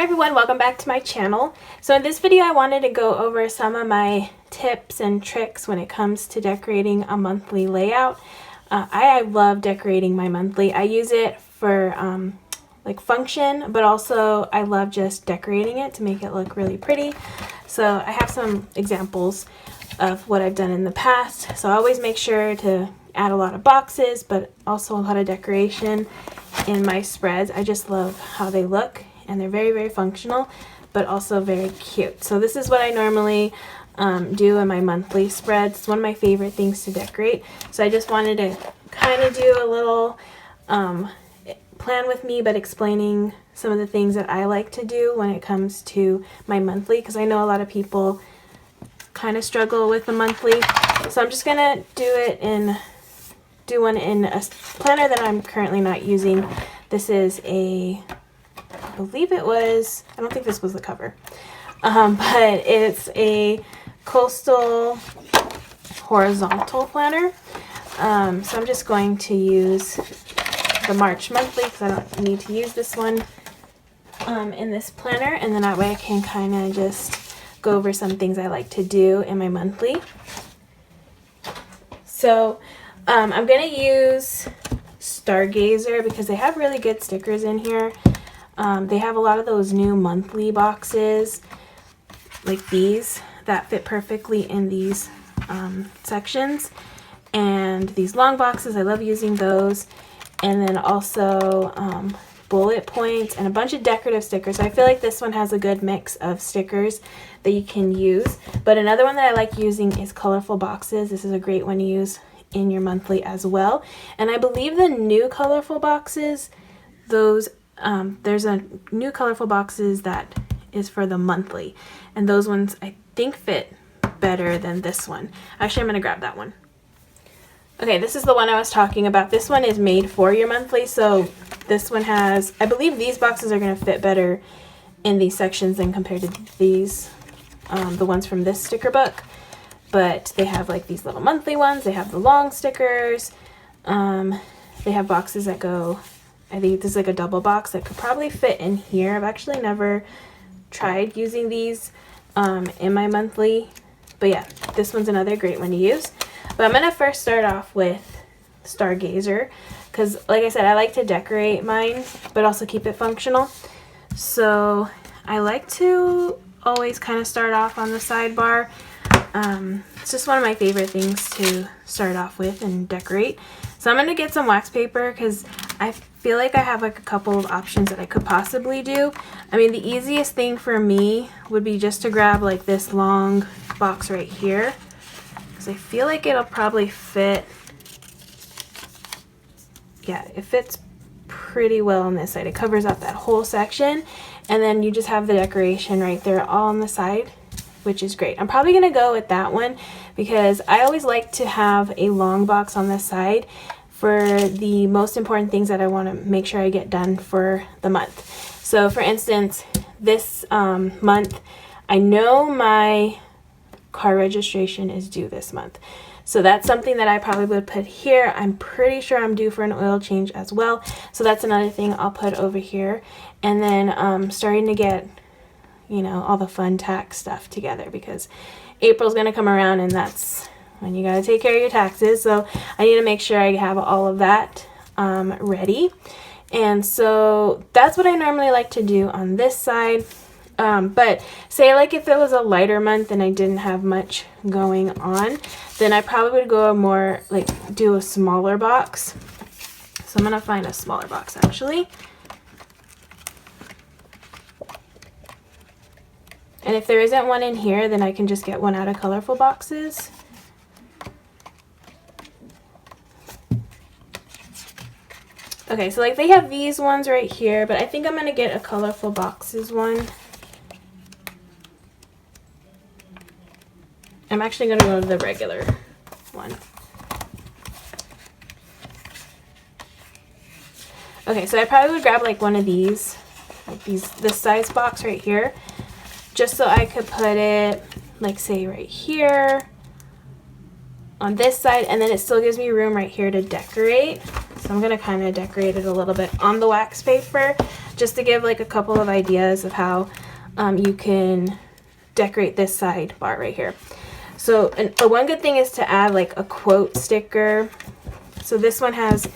Hi everyone, welcome back to my channel. So in this video I wanted to go over some of my tips and tricks when it comes to decorating a monthly layout. I love decorating my monthly. I use it for like function, but also I love just decorating it to make it look really pretty. So I have some examples of what I've done in the past. So I always make sure to add a lot of boxes, but also a lot of decoration in my spreads. I just love how they look, and they're very, very functional, but also very cute. So this is what I normally do in my monthly spreads. It's one of my favorite things to decorate. So I just wanted to kind of do a little plan with me, but explaining some of the things that I like to do when it comes to my monthly, because I know a lot of people kind of struggle with the monthly. So I'm just gonna do one in a planner that I'm currently not using. This is I believe it was, I don't think this was the cover, but it's a coastal horizontal planner. So I'm just going to use the March monthly because I don't need to use this one in this planner, and then that way I can kind of just go over some things I like to do in my monthly. So I'm going to use Stargazer because they have really good stickers in here. They have a lot of those new monthly boxes like these that fit perfectly in these sections, and these long boxes, I love using those, and then also bullet points and a bunch of decorative stickers. So I feel like this one has a good mix of stickers that you can use. But another one that I like using is colorful boxes. This is a great one to use in your monthly as well. And I believe the new colorful boxes, those there's a new colorful boxes that is for the monthly, and those ones I think fit better than this one. Actually, I'm going to grab that one. Okay, this is the one I was talking about. This one is made for your monthly, so this one has, I believe these boxes are going to fit better in these sections than compared to these, the ones from this sticker book. But they have like these little monthly ones, they have the long stickers, they have boxes that go, I think this is like a double box that could probably fit in here. I've actually never tried using these in my monthly, but yeah, this one's another great one to use. But I'm going to first start off with Stargazer because, like I said, I like to decorate mine, but also keep it functional. So I like to always kind of start off on the sidebar. It's just one of my favorite things to start off with and decorate. So I'm going to get some wax paper because I feel like I have like a couple of options that I could possibly do. I mean, the easiest thing for me would be just to grab like this long box right here, because I feel like it'll probably fit. Yeah, it fits pretty well on this side. It covers up that whole section, and then you just have the decoration right there all on the side, which is great. I'm probably going to go with that one because I always like to have a long box on this side for the most important things that I want to make sure I get done for the month. So for instance, this month, I know my car registration is due this month. So that's something that I probably would put here. I'm pretty sure I'm due for an oil change as well. So that's another thing I'll put over here. And then starting to get, you know, all the fun tax stuff together because April's going to come around and that's when you got to take care of your taxes. So I need to make sure I have all of that ready. And so that's what I normally like to do on this side. But say like if it was a lighter month and I didn't have much going on, then I probably would go more like do a smaller box. So I'm going to find a smaller box actually. And if there isn't one in here, then I can just get one out of colorful boxes. Okay, so like they have these ones right here, but I think I'm going to get a colorful boxes one. I'm actually going to go to the regular one. Okay, so I probably would grab like one of these, like this size box right here, just so I could put it like say right here on this side, and then it still gives me room right here to decorate. So I'm going to kind of decorate it a little bit on the wax paper just to give like a couple of ideas of how you can decorate this sidebar right here. So, and the one good thing is to add like a quote sticker. So this one's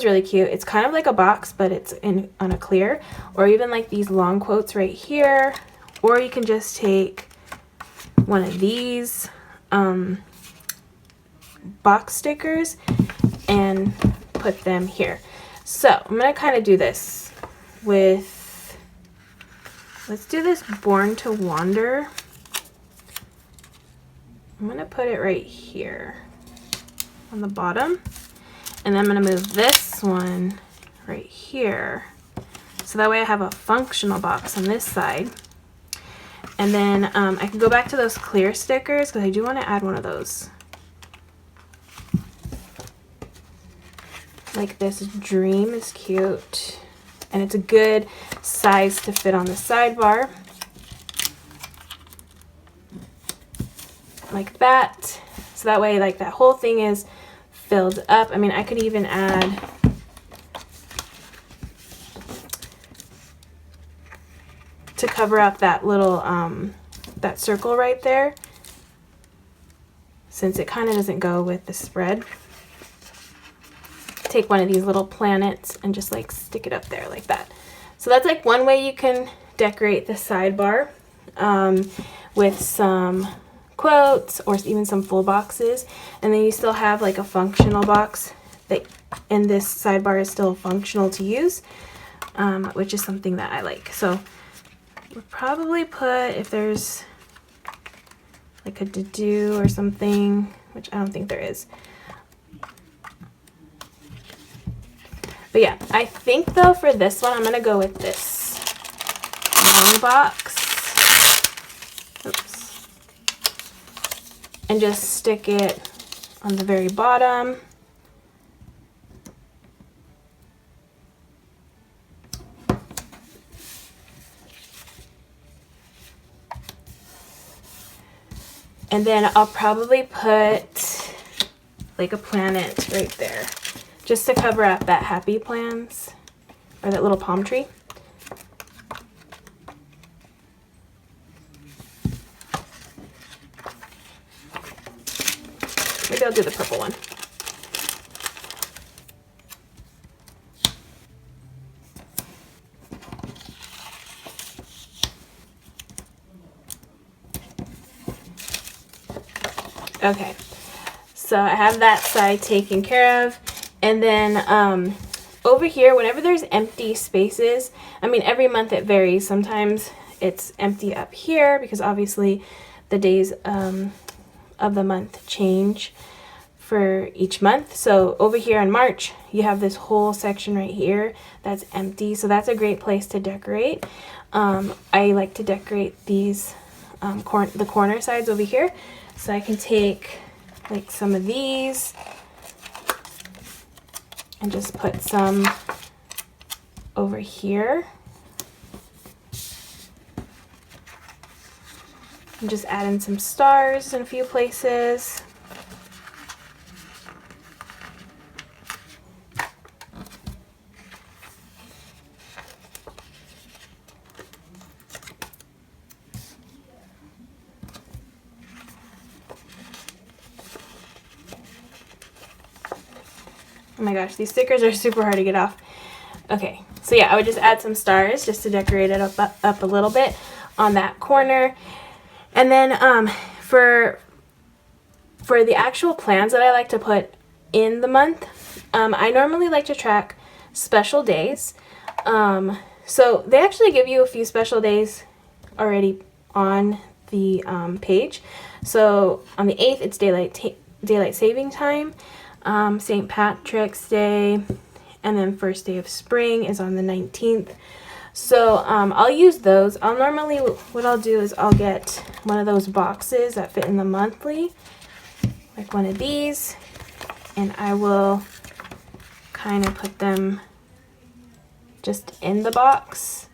really cute. It's kind of like a box, but it's on a clear, or even like these long quotes right here, or you can just take one of these box stickers and put them here. So I'm gonna kind of do this with, let's do this Born to Wander. I'm going to put it right here on the bottom, and then I'm going to move this one right here, so that way I have a functional box on this side. And then I can go back to those clear stickers because I do want to add one of those. Like this dream is cute, and it's a good size to fit on the sidebar. Like that, so that way like that whole thing is filled up. I mean, I could even add to cover up that little that circle right there, since it kind of doesn't go with the spread. Take one of these little planets and just like stick it up there like that. So that's like one way you can decorate the sidebar with some quotes or even some full boxes, and then you still have like a functional box that, and this sidebar is still functional to use, which is something that I like. So we'll probably put, if there's like a to-do or something, which I don't think there is. But yeah, I think though for this one I'm gonna go with this long box. Oops. And just stick it on the very bottom. And then I'll probably put like a planet right there, just to cover up that happy plants, or that little palm tree. Maybe I'll do the purple one. Okay, so I have that side taken care of. And then over here, whenever there's empty spaces, I mean, every month it varies. Sometimes it's empty up here because obviously the days of the month change for each month. So over here in March, you have this whole section right here that's empty. So that's a great place to decorate. I like to decorate these the corner sides over here. So I can take like some of these and just put some over here. And just add in some stars in a few places. Oh my gosh, these stickers are super hard to get off. Okay, so yeah, I would just add some stars just to decorate it up a little bit on that corner. And then for the actual plans that I like to put in the month, I normally like to track special days. So they actually give you a few special days already on the page. So on the 8th, it's daylight saving time. St. Patrick's Day, and then first day of spring is on the 19th. So I'll use those. What I'll do is I'll get one of those boxes that fit in the monthly, like one of these, and I will kind of put them just in the box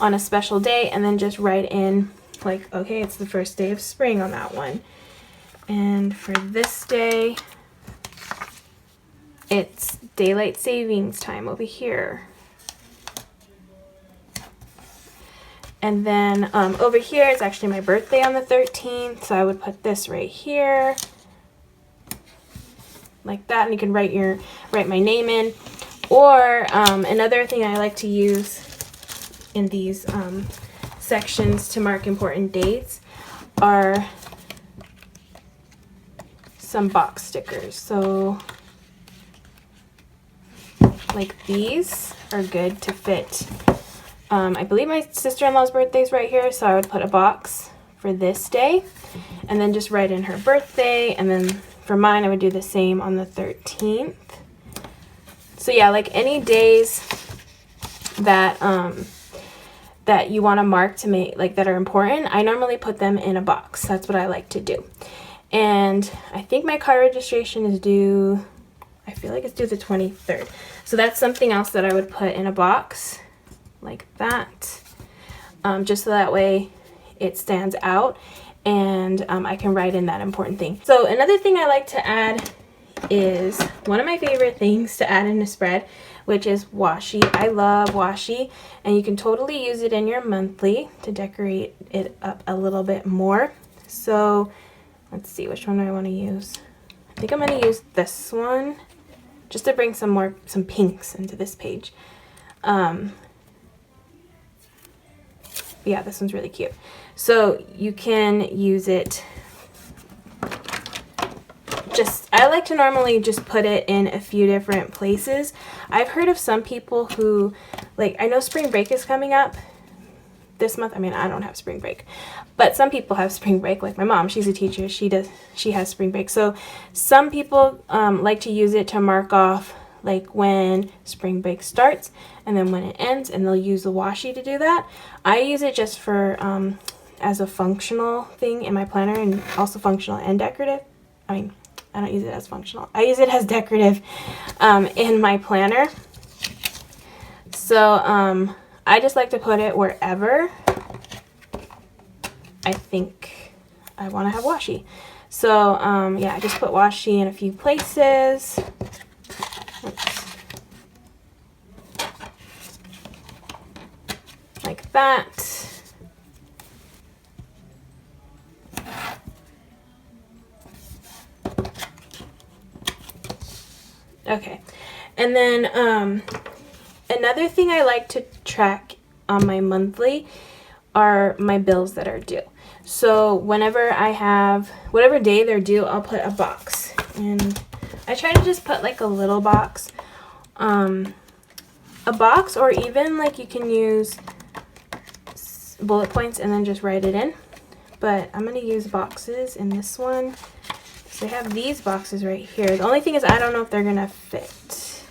on a special day, and then just write in like, okay, it's the first day of spring on that one. And for this day, it's daylight savings time over here. And then over here it's actually my birthday on the 13th, so I would put this right here like that, and you can write my name in. Or another thing I like to use in these sections to mark important dates are some box stickers. So like these are good to fit. I believe my sister-in-law's birthday is right here, so I would put a box for this day and then just write in her birthday, and then for mine I would do the same on the 13th. So yeah, like any days that that you want to mark to make, like, that are important, I normally put them in a box. That's what I like to do. And I think my car registration is due, I feel like it's due the 23rd. So that's something else that I would put in a box like that, just so that way it stands out and I can write in that important thing. So another thing I like to add is one of my favorite things to add in a spread, which is washi. I love washi, and you can totally use it in your monthly to decorate it up a little bit more. So let's see, which one do I want to use? I think I'm going to use this one just to bring some pinks into this page. Yeah, this one's really cute. So you can use it I like to normally just put it in a few different places. I've heard of some people who, like, I know spring break is coming up this month. I mean, I don't have spring break, but some people have spring break, like my mom. She's a teacher. She has spring break. So some people like to use it to mark off, like, when spring break starts and then when it ends, and they'll use the washi to do that. I use it just for as a functional thing in my planner, and also functional and decorative. I mean, I don't use it as functional. I use it as decorative in my planner. So I just like to put it wherever I think I want to have washi. So yeah, I just put washi in a few places. Like that. Okay, and then another thing I like to track on my monthly are my bills that are due. So whenever I have, whatever day they're due, I'll put a box. And I try to just put like a little box. A box, or even like you can use bullet points and then just write it in. But I'm going to use boxes in this one. So I have these boxes right here. The only thing is I don't know if they're going to fit,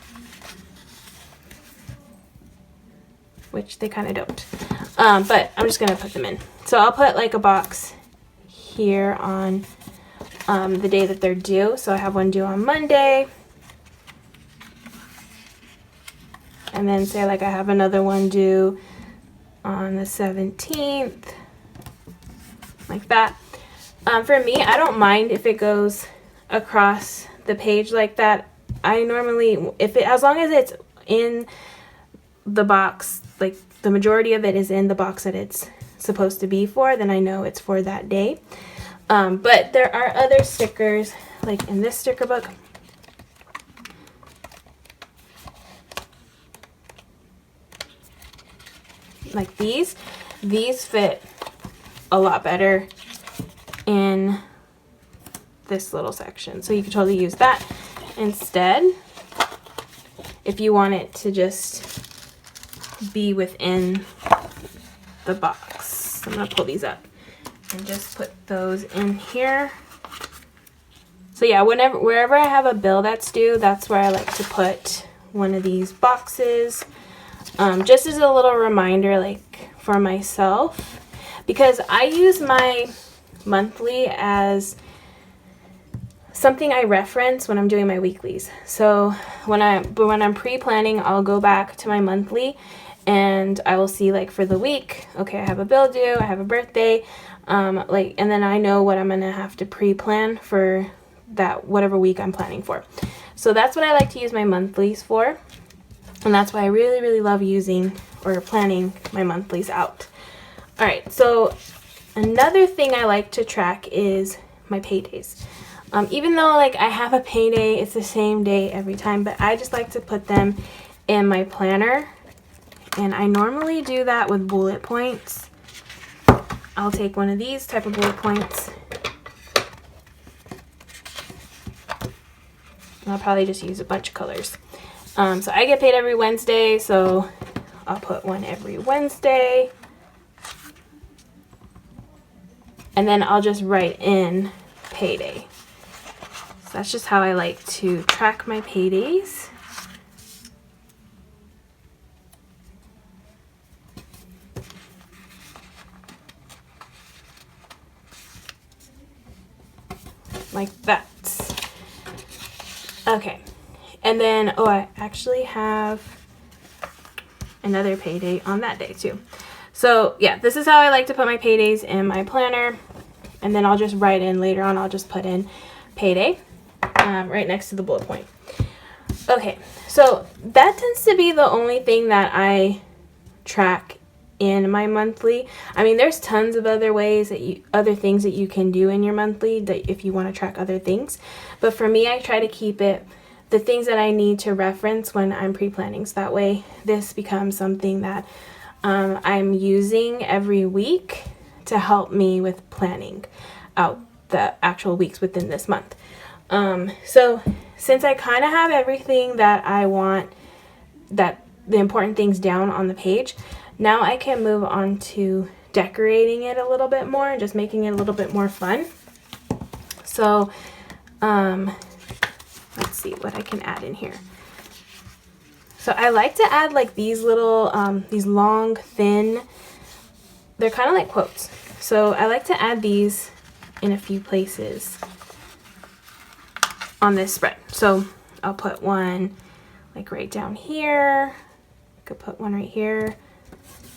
which they kind of don't. But I'm just going to put them in. So I'll put like a box here on the day that they're due. So I have one due on Monday. And then say like I have another one due on the 17th. Like that. For me, I don't mind if it goes across the page like that. I normally, as long as it's in the box, like the majority of it is in the box that it's supposed to be for, then I know it's for that day. But there are other stickers, like in this sticker book. Like these fit a lot better in this little section. So you could totally use that instead if you want it to just be within the box. I'm gonna pull these up and just put those in here. So yeah, wherever I have a bill that's due, that's where I like to put one of these boxes. Just as a little reminder, like for myself, because I use my monthly as something I reference when I'm doing my weeklies. So when I'm pre-planning, I'll go back to my monthly and I will see, like, for the week, okay, I have a bill due, I have a birthday, and then I know what I'm gonna have to pre-plan for that whatever week I'm planning for. So that's what I like to use my monthlies for, and that's why I really, really love using or planning my monthlies out. All right, so another thing I like to track is my paydays. Even though like I have a payday, it's the same day every time, but I just like to put them in my planner. And I normally do that with bullet points. I'll take one of these type of bullet points. I'll probably just use a bunch of colors. So I get paid every Wednesday, so I'll put one every Wednesday. And then I'll just write in payday. So that's just how I like to track my paydays. Like that. Okay. And then, oh, I actually have another payday on that day too. So yeah, this is how I like to put my paydays in my planner. And then I'll just write in later on, I'll just put in payday right next to the bullet point. Okay, so that tends to be the only thing that I track in my monthly. I mean, there's tons of other ways that other things that you can do in your monthly that if you want to track other things. But for me, I try to keep it the things that I need to reference when I'm pre-planning. So that way this becomes something that I'm using every week to help me with planning out the actual weeks within this month. So since I kind of have everything that I want, that the important things down on the page, now I can move on to decorating it a little bit more and just making it a little bit more fun. So let's see what I can add in here. So I like to add like these little, these long, thin, they're kind of like quotes. So I like to add these in a few places on this spread. So I'll put one like right down here. I could put one right here.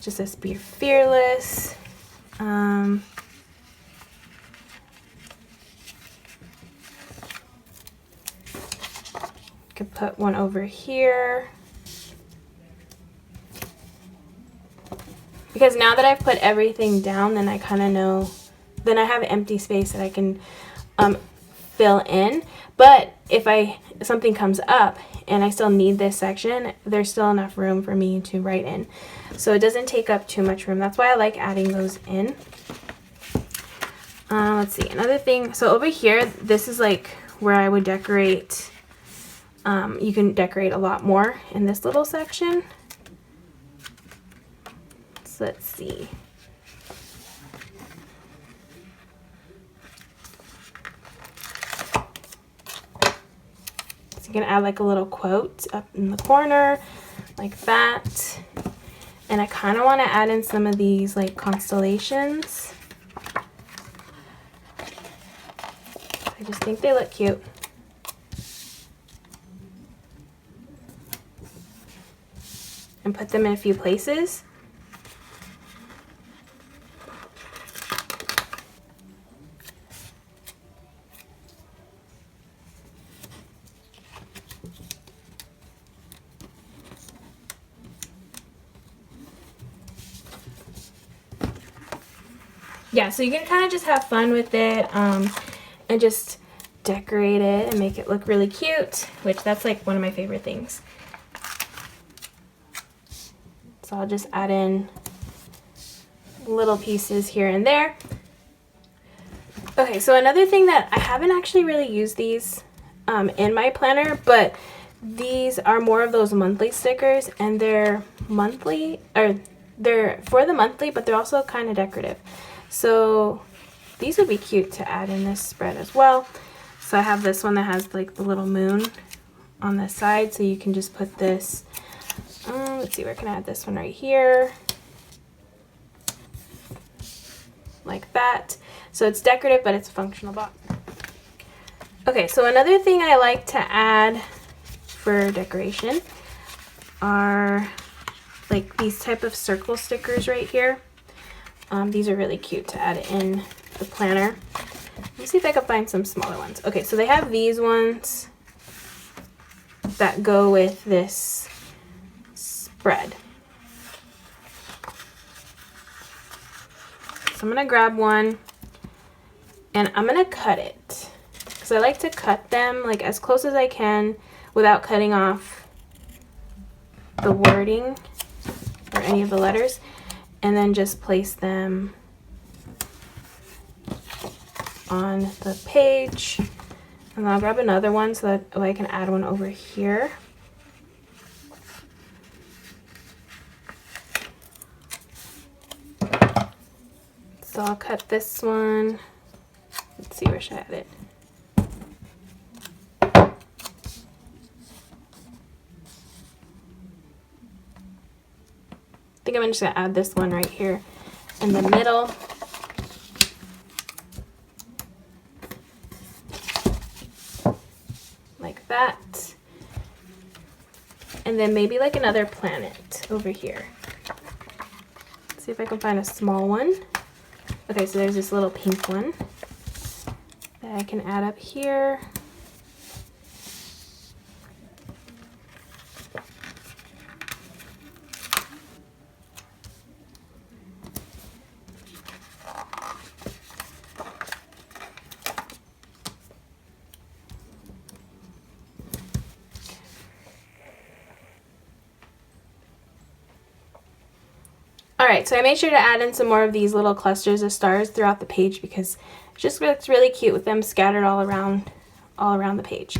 Just says be fearless. Could put one over here. Because now that I've put everything down, then I kind of know, then I have empty space that I can fill in. But if something comes up and I still need this section, there's still enough room for me to write in. So it doesn't take up too much room. That's why I like adding those in. Let's see, another thing. So over here, this is like where I would decorate. You can decorate a lot more in this little section. So let's see. So you can add like a little quote up in the corner like that. And I kind of want to add in some of these like constellations. I just think they look cute. And put them in a few places. Yeah, so you can kind of just have fun with it and just decorate it and make it look really cute, which that's like one of my favorite things. So I'll just add in little pieces here and there. Okay, so another thing that I haven't actually really used these in my planner, but these are more of those monthly stickers, and they're monthly, or they're for the monthly, but they're also kind of decorative. So these would be cute to add in this spread as well. So I have this one that has like the little moon on the side, so you can just put this, let's see, where can I add this one? Right here, like that. So it's decorative, but it's a functional box. Okay, so another thing I like to add for decoration are like these type of circle stickers right here. These are really cute to add in the planner. Let me see if I can find some smaller ones. Okay, so they have these ones that go with this spread. So I'm going to grab one and I'm going to cut it. Because I like to cut them like as close as I can without cutting off the wording or any of the letters. And then just place them on the page. And I'll grab another one so that I can add one over here. So I'll cut this one. Let's see, where should I add it? I think I'm just gonna add this one right here in the middle. Like that. And then maybe like another planet over here. Let's see if I can find a small one. Okay, so there's this little pink one that I can add up here. Alright, so I made sure to add in some more of these little clusters of stars throughout the page because it just looks really cute with them scattered all around the page.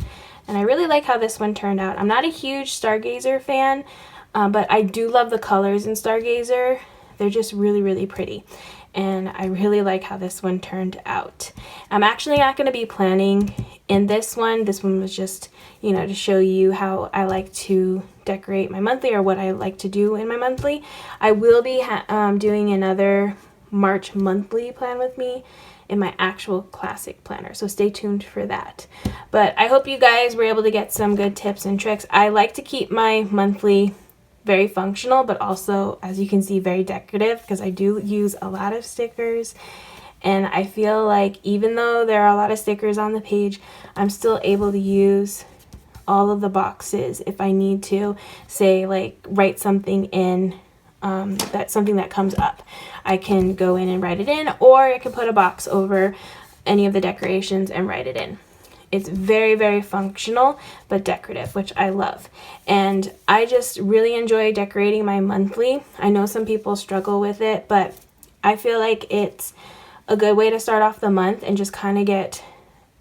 And I really like how this one turned out. I'm not a huge Stargazer fan, but I do love the colors in Stargazer. They're just really, really pretty. And I really like how this one turned out. I'm actually not going to be planning in this one. This one was just, you know, to show you how I like to decorate my monthly or what I like to do in my monthly. I will be doing another March monthly plan with me in my actual classic planner, so stay tuned for that. But I hope you guys were able to get some good tips and tricks. I like to keep my monthly very functional, but also, as you can see, very decorative because I do use a lot of stickers. And I feel like even though there are a lot of stickers on the page, I'm still able to use all of the boxes if I need to, say like write something in, that's something that comes up. I can go in and write it in, or I can put a box over any of the decorations and write it in. It's very, very functional, but decorative, which I love. And I just really enjoy decorating my monthly. I know some people struggle with it, but I feel like it's a good way to start off the month and just kind of get,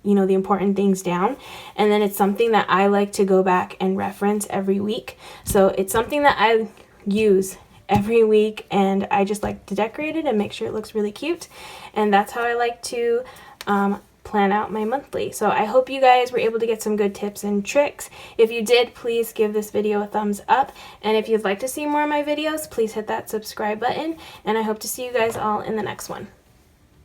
you know, the important things down. And then it's something that I like to go back and reference every week. So it's something that I use every week, and I just like to decorate it and make sure it looks really cute. And that's how I like to plan out my monthly. So I hope you guys were able to get some good tips and tricks. If you did, please give this video a thumbs up. And if you'd like to see more of my videos, please hit that subscribe button. And I hope to see you guys all in the next one.